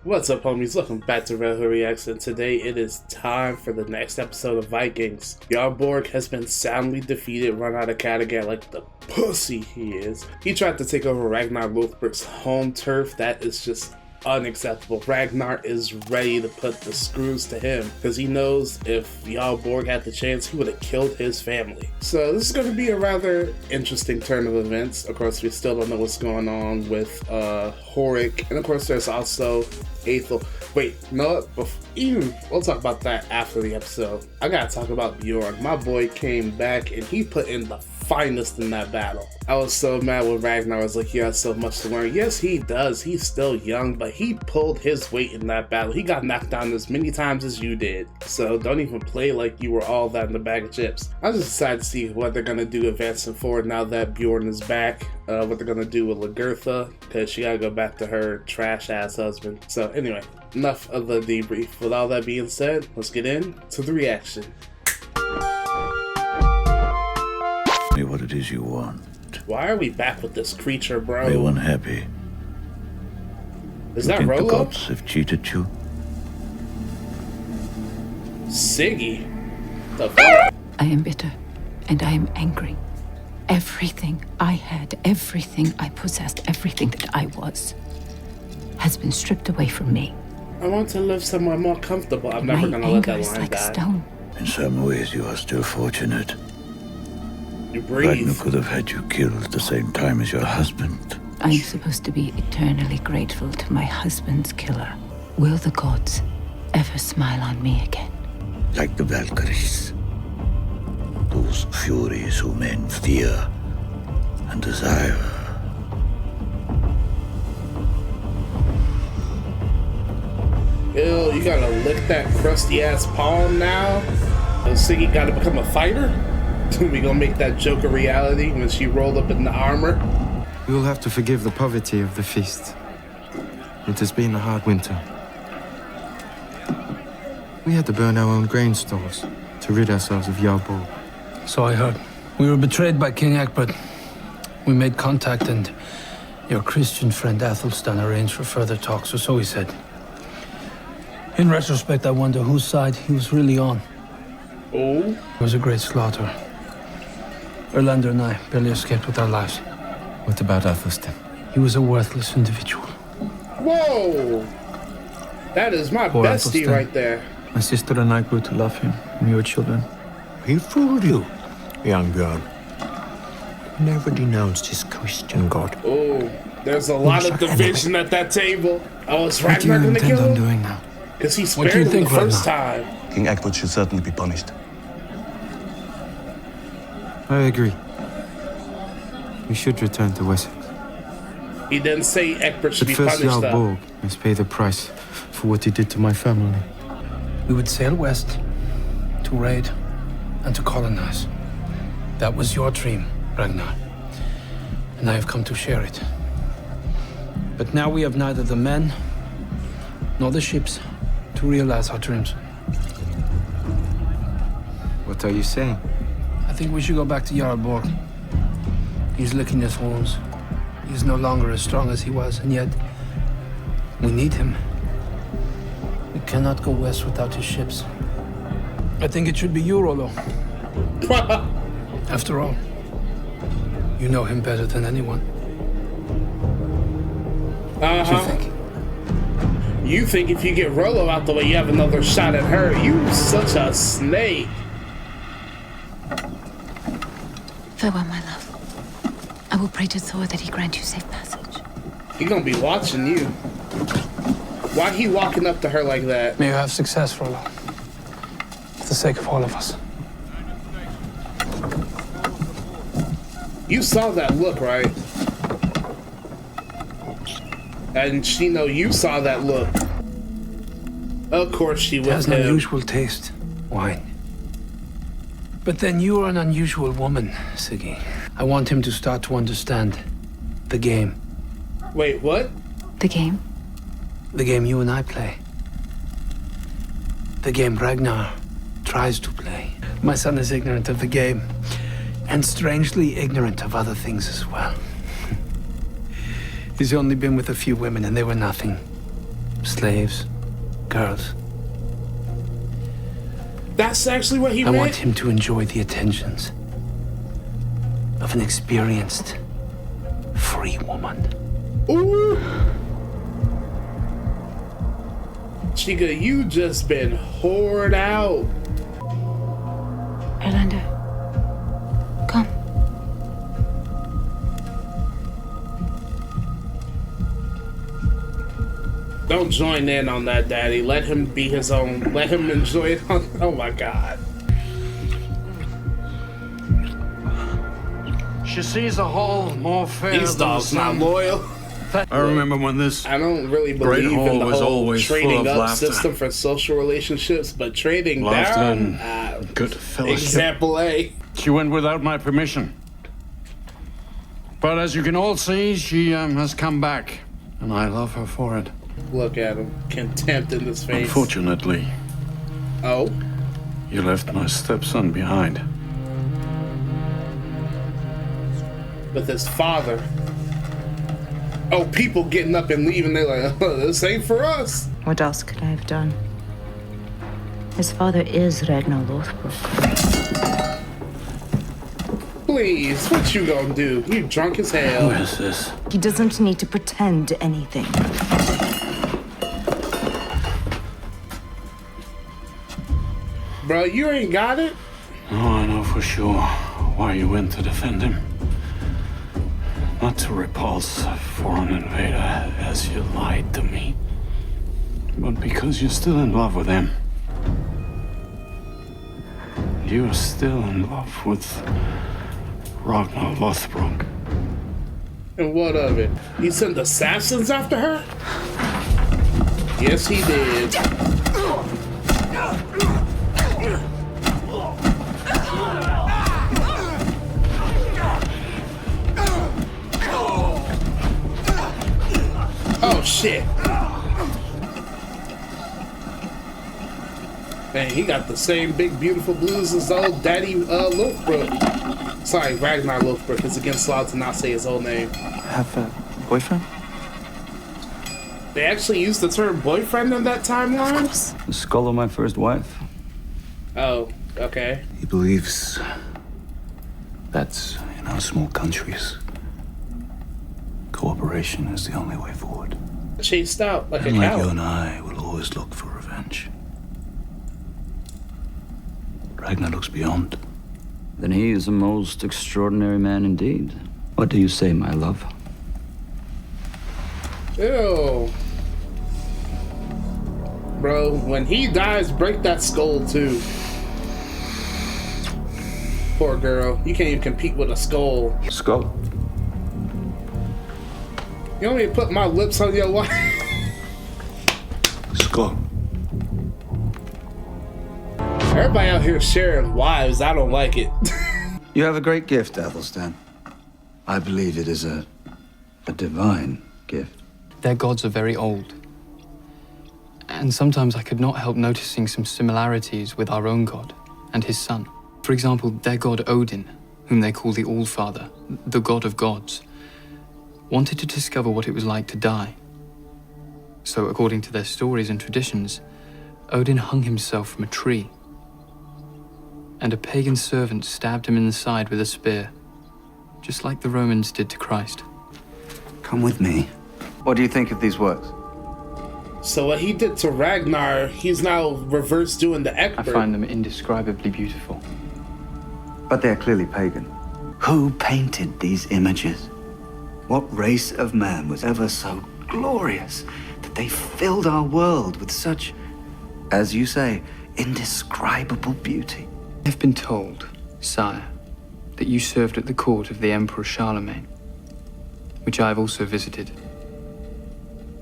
What's up, homies? Welcome back to Red Hood Reacts, and today it is time for the next episode of Vikings. Jarlborg has been soundly defeated, run out of Kattegat like the pussy he is. He tried to take over Ragnar Lothbrok's home turf. That is just unacceptable. Ragnar is ready to put the screws to him because he knows if Jarlborg had the chance, he would have killed his family. So this is going to be a rather interesting turn of events. Of course, we still don't know what's going on with Horik, and of course there's also Aethel. Wait, no, we'll talk about that after the episode. I gotta talk about Bjorn. My boy came back and he put in the finest in that battle. I was so mad when Ragnar was like, he has so much to learn. Yes, he does. He's still young, but he pulled his weight in that battle. He got knocked down as many times as you did. So don't even play like you were all that in the bag of chips. I was just excited to see what they're gonna do advancing forward now that Bjorn is back. What they're gonna do with Lagertha, because she gotta go back to her trash ass husband. So anyway, enough of the debrief. With all that being said, let's get into the reaction. Tell me what it is you want. Why are we back with this creature, bro? Are you unhappy? Is You that think the Rolo? gods have cheated you? Siggy? The fuck? I am bitter and I am angry. Everything I had, everything I possessed, everything that I was, has been stripped away from me. I want to live somewhere more comfortable. I'm never My gonna let anger that is line like die. stone. In some ways, you are still fortunate. You breathe. Ragnar could have had you killed at the same time as your husband. I am supposed to be eternally grateful to my husband's killer. Will the gods ever smile on me again? Like the Valkyries. Those furies who men fear and desire. Ew, you gotta lick that crusty ass palm now? Siggy gotta become a fighter? We gonna make that joke a reality when she rolled up in the armor? We will have to forgive the poverty of the feast. It has been a hard winter. We had to burn our own grain stores to rid ourselves of Jarlborg. So I heard. We were betrayed by King Egbert. We made contact and your Christian friend Athelstan arranged for further talks, or so he said. In retrospect, I wonder whose side he was really on. Oh? It was a great slaughter. Erlander and I barely escaped with our lives. What about Athelstan? He was a worthless individual. Whoa! That is my Poor bestie Athelstan. right there. My sister and I grew to love him, and your children. He fooled you, young Bjorn. He never denounced his Christian god. Oh, there's a lot of division at that table. Oh, is What do you Ragnar gonna intend kill on him? doing now? Because he What do spared you him the think, first Ragnar? time. King Egbert should certainly be punished. I agree. We should return to Wessex. He didn't say Egbert should But be first, punished though. Jarlborg must pay the price for what he did to my family. We would sail west to raid and to colonize. That was your dream, Ragnar. And I have come to share it. But now we have neither the men nor the ships to realize our dreams. What are you saying? I think we should go back to Jarlborg. He's licking his wounds. He's no longer as strong as he was, and yet we need him. We cannot go west without his ships. I think it should be you, Rollo. After all, you know him better than anyone. What do you think? You think if you get Rolo out the way, you have another shot at her. You such a snake. Farewell, my love. I will pray to Thor that he grant you safe passage. He gonna be watching you. Why he walking up to her like that? May you have success, Rollo. For the sake of all of us. You saw that look, right? And she know you saw that look. Of course she He has with an him. unusual taste. Wine. But then you are an unusual woman, Siggy. I want him to start to understand the game. Wait, what? The game? The game you and I play. The game Ragnar tries to play. My son is ignorant of the game, and strangely ignorant of other things as well. He's only been with a few women, and they were nothing. slaves, girls. That's actually what he I meant? want him to enjoy the attentions of an experienced, free woman. Ooh. Chica, you just been whored out. Orlando, come. Don't join in on that, Daddy. Let him be his own. Let him enjoy it. Oh my God. She sees the whole more fair These than the dogs not sun. loyal. I remember when this I don't really Great believe in Hall the was whole always full trading of up laughter. system for social relationships, but trading laughter down, and good fellowship. example A. She went without my permission. But as you can all see, she has come back, and I love her for it. Look at him, contempt in his face. Unfortunately, Oh, you left my stepson behind. with his father. Oh, people getting up and leaving. They're like, oh, this ain't for us. What else could I have done? His father is Ragnar Lothbrok. Please, what you gonna do? You drunk as Who hell. is this? He doesn't need to pretend anything. Bro, you ain't got it? Oh, I know for sure why you went to defend him. Not to repulse a foreign invader, as you lied to me, but because you're still in love with him. You're still in love with Ragnar Lothbrok. And what of it? He sent assassins after her? Yes, he did. Oh, shit. Man, he got the same big, beautiful blues as old Daddy Lothbrok. Sorry, Ragnar Lothbrok. It's against law to not say his whole name. Have a boyfriend? They actually used the term boyfriend in that timeline? The skull of my first wife. Oh, okay. He believes that in our small countries, cooperation is the only way forward. Chased out like a And like you cow. and I will always look for revenge. Ragnar looks beyond. Then he is a most extraordinary man indeed. What do you say, my love? Ew. Bro, when he dies, break that skull too. Poor girl. You can't even compete with a skull. Skull. You want me to put my lips on your wife? Skull. Everybody out here sharing wives. I don't like it. You have a great gift, Athelstan. I believe it is a divine gift. Their gods are very old. And sometimes I could not help noticing some similarities with our own god and his son. For example, their god Odin, whom they call the All-Father, the god of gods, wanted to discover what it was like to die. So, according to their stories and traditions, Odin hung himself from a tree, and a pagan servant stabbed him in the side with a spear, just like the Romans did to Christ. Come with me. What do you think of these works? So what he did to Ragnar, he's now reverse doing to I Egbert. find them indescribably beautiful. But they're clearly pagan. Who painted these images? What race of man was ever so glorious that they filled our world with such, as you say, indescribable beauty? I've been told, sire, that you served at the court of the Emperor Charlemagne, which I have also visited.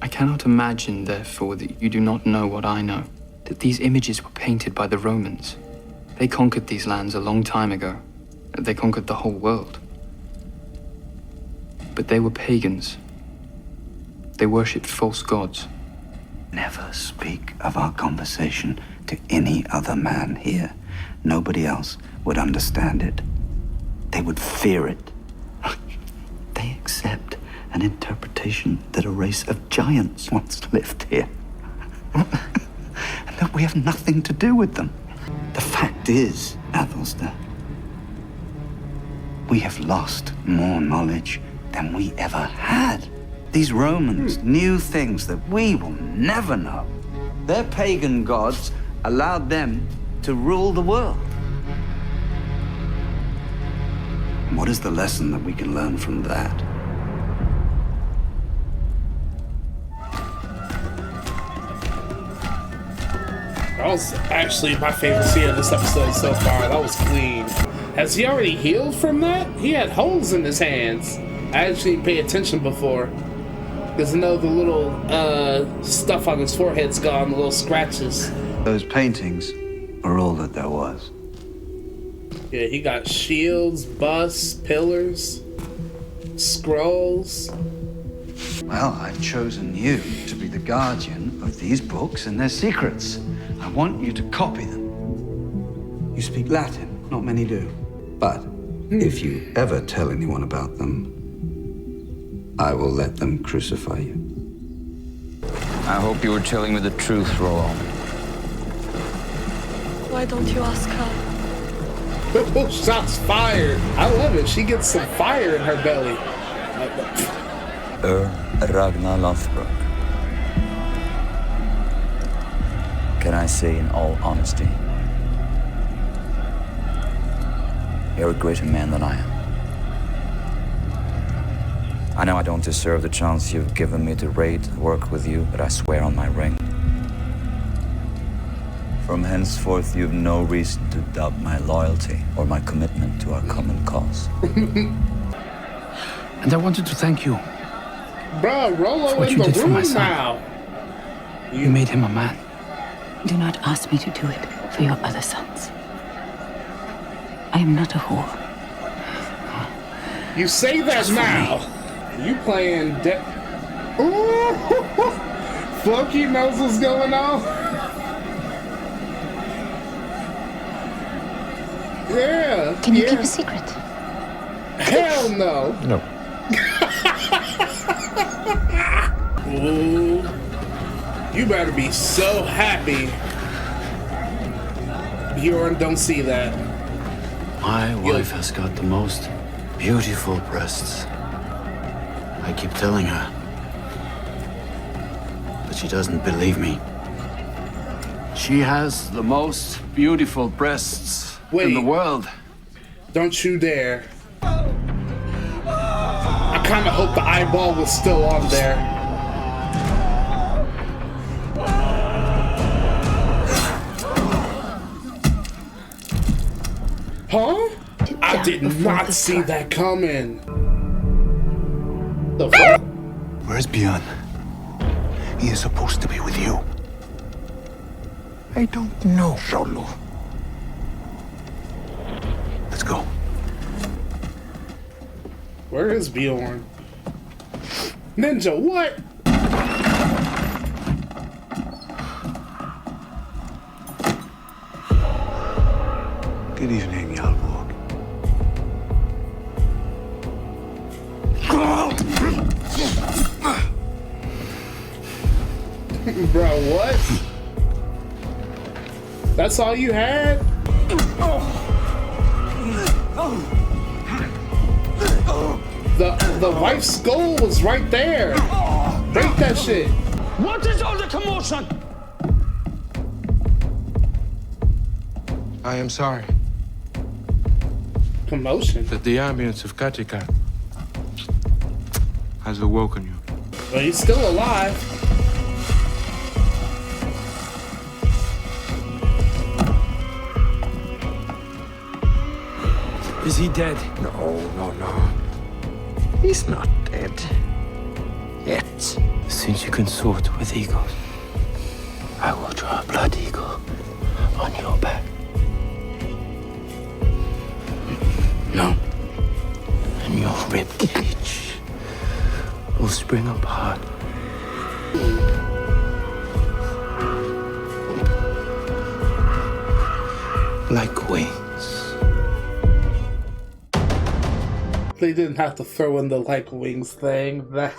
I cannot imagine, therefore, that you do not know what I know, that these images were painted by the Romans. They conquered these lands a long time ago. They conquered the whole world. But they were pagans. They worshipped false gods. Never speak of our conversation to any other man here. Nobody else would understand it. They would fear it. They accept an interpretation that a race of giants once lived here. we have nothing to do with them. The fact is, Athelstan, we have lost more knowledge than we ever had. These Romans knew things that we will never know. Their pagan gods allowed them to rule the world. What is the lesson that we can learn from that? That was actually my favorite scene of this episode so far. That was clean. Has he already healed from that? He had holes in his hands. I actually didn't pay attention before. Because I know the little stuff on his forehead's gone, the little scratches. Those paintings are all that there was. Yeah, he got shields, busts, pillars, scrolls. Well, I've chosen you to be the guardian of these books and their secrets. I want you to copy them. You speak Latin, not many do. But if you ever tell anyone about them, I will let them crucify you. I hope you were telling me the truth, Rollo. Why don't you ask her? Shots fired. I love it. She gets some fire in her belly. Ragnar Lothbrok. Can I say in all honesty, you're a greater man than I am. I know I don't deserve the chance you've given me to raid, work with you, but I swear on my ring. From henceforth, you've no reason to doubt my loyalty or my commitment to our common cause. And I wanted to thank you. Bro, Rollo for what in you the did for my room son. now. You made him a man. Do not ask me to do it for your other sons. I am not a whore. You say that now. You playing Ooh, Floki knows what's going on. Yeah. Can you keep a secret? Hell no. No. Ooh. You better be so happy Bjorn don't see that. My wife has got the most beautiful breasts. I keep telling her, but she doesn't believe me. She has the most beautiful breasts in the world. Don't you dare. I kind of hope the eyeball was still on there. Huh? I did not see that coming. The fuck? Where's Björn? He is supposed to be with you. I don't know, Rollo. Let's go. Where is Bjorn? Ninja, what? Good evening, Jarlborg. Bro, what? That's all you had? The wife's skull was right there. Break that shit. What is all the commotion? I am sorry Commotion. that the ambience of Kattegat has awoken you. But he's still alive. Is he dead? No. He's not dead. Yet. Since you consort with eagles, I will draw a blood eagle on your back. No. And your rib cage will spring apart. Like wings. They didn't have to throw in the like wings thing. That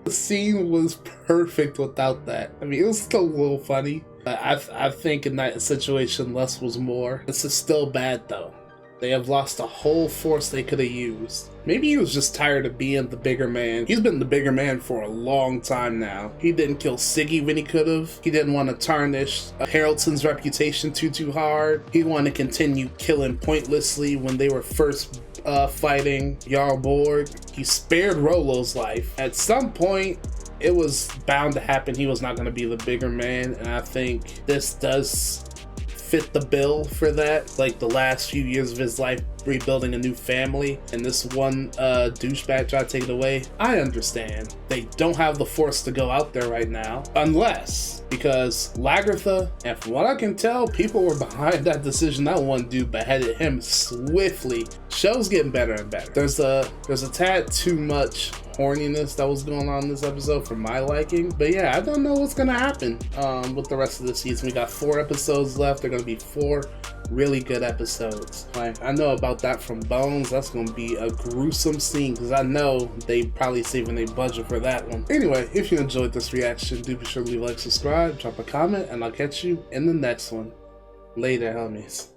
the scene was perfect without that. I mean, it was still a little funny. I think in that situation, less was more. This is still bad though. They have lost a whole force they could have used. Maybe he was just tired of being the bigger man. He's been the bigger man for a long time now. He didn't kill Siggy when he could have. He didn't want to tarnish Haraldsson's reputation too hard. He wanted to continue killing pointlessly when they were first fighting Jarl Borg. He spared Rollo's life. At some point, it was bound to happen. He was not going to be the bigger man, and I think this does fit the bill for that. Like the last few years of his life rebuilding a new family, and this one douchebag tried to take it away. I understand. They don't have the force to go out there right now, unless, because Lagertha, and from what I can tell, people were behind that decision. That one dude beheaded him swiftly. Show's getting better and better. There's a tad too much horniness that was going on in this episode for my liking, but yeah, I don't know what's gonna happen with the rest of the season. We got 4 episodes left. They're gonna be 4 really good episodes. Like, I know about that from Bones. That's gonna be a gruesome scene, because I know they probably saving their budget for that one. Anyway, if you enjoyed this reaction, do be sure to leave a like, subscribe, drop a comment, and I'll catch you in the next one. Later, homies.